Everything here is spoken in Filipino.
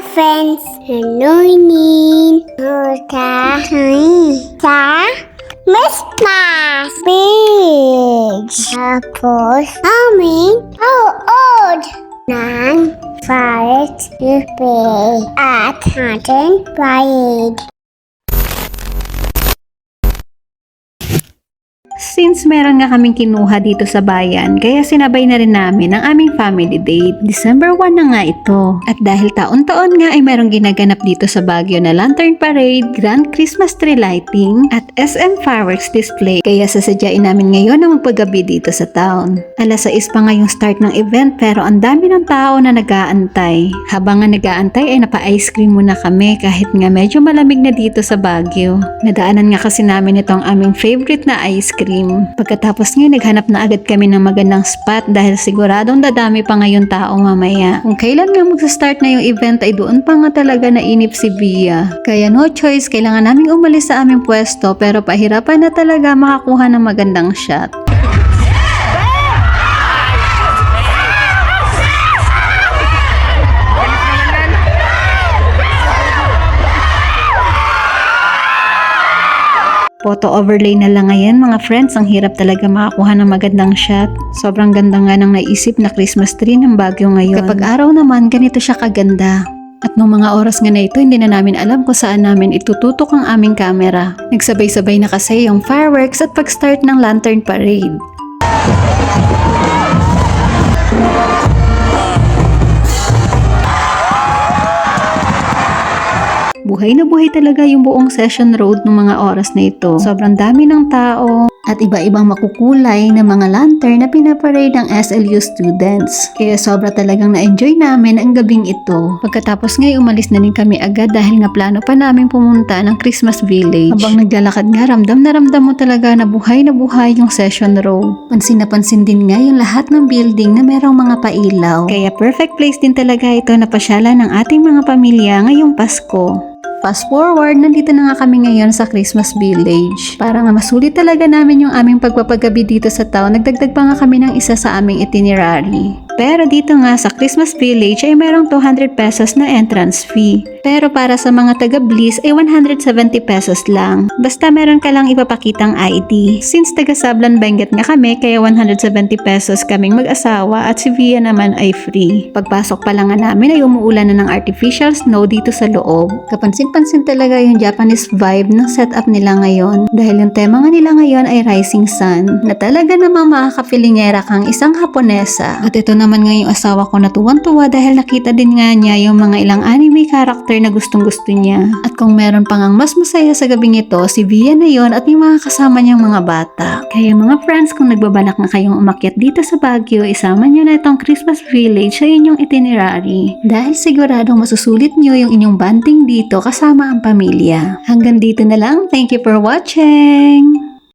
friends, learning sa Christmas Beach. Tapos, old ng Forest Bay at ating Pride. Since meron nga kaming kinuha dito sa bayan, kaya sinabay na rin namin ang aming family date. December 1 na nga ito. At dahil taon-taon nga ay merong ginaganap dito sa Baguio na Lantern Parade, Grand Christmas Tree Lighting, at SM Fireworks Display. Kaya sasadyain namin ngayon na magpagabi dito sa town. Alas 6 pa nga yung start ng event pero ang dami ng tao na nag-aantay. Habang nga nag-aantay ay napa-ice cream muna kami kahit nga medyo malamig na dito sa Baguio. Nadaanan nga kasi namin itong aming favorite na ice cream. Pagkatapos nga naghanap na agad kami ng magandang spot dahil siguradong dadami pa ngayon tao mamaya. Kung kailan nga magsa-start na yung event ay doon pa nga talaga nainip si Bia. Kaya no choice, kailangan naming umalis sa aming pwesto pero pahirapan na talaga makakuha ng magandang shot. Photo overlay na lang ngayon mga friends, ang hirap talaga makakuha ng magandang shot. Sobrang ganda nga ng naisip na Christmas tree ng Baguio ngayon. Kapag araw naman, ganito siya kaganda. At nung mga oras nga na ito, hindi na namin alam kung saan namin itututok ang aming camera. Nagsabay-sabay na kasi yung fireworks at pag-start ng Lantern Parade. Buhay na buhay talaga yung buong Session Road ng mga oras na ito. Sobrang dami ng tao at iba-ibang makukulay na mga lantern na pinaparade ng SLU students. Kaya sobra talagang na-enjoy namin ang gabing ito. Pagkatapos nga umalis na rin kami agad dahil nga plano pa namin pumunta ng Christmas Village. Habang naglalakad nga, ramdam mo talaga na buhay yung Session Road. Pansin na pansin din nga yung lahat ng building na merong mga pailaw. Kaya perfect place din talaga ito na pasyalan ng ating mga pamilya ngayong Pasko. Fast forward, nandito na nga kami ngayon sa Christmas Village. Para nga masulit talaga namin yung aming pagpapagabi dito sa town, nagdagdag pa nga kami ng isa sa aming itinerary. Pero dito nga sa Christmas Village ay merong 200 pesos na entrance fee. Pero para sa mga taga-Bliss ay 170 pesos lang. Basta meron ka lang ipapakitang ID. Since taga-Sablan Benguet nga kami, kaya 170 pesos kaming mag-asawa at si Via naman ay free. Pagpasok pa lang nga namin ay umuulan na ng artificial snow dito sa loob. Kapansin-pansin talaga yung Japanese vibe ng setup nila ngayon. Dahil yung tema nga nila ngayon ay Rising Sun, na talaga namang makakapilingera kang isang Haponesa. At ito naman nga yung asawa ko na tuwang-tuwa dahil nakita din nga niya yung mga ilang anime character na gustong-gusto niya. At kung meron pang ang mas masaya sa gabing ito, si Via na yon at yung mga kasama niyang mga bata. Kaya mga friends, kung nagbabalak na kayong umakyat dito sa Baguio, isama niyo na itong Christmas Village sa inyong itinerary. Dahil siguradong masusulit niyo yung inyong bonding dito kasama ang pamilya. Hanggang dito na lang. Thank you for watching!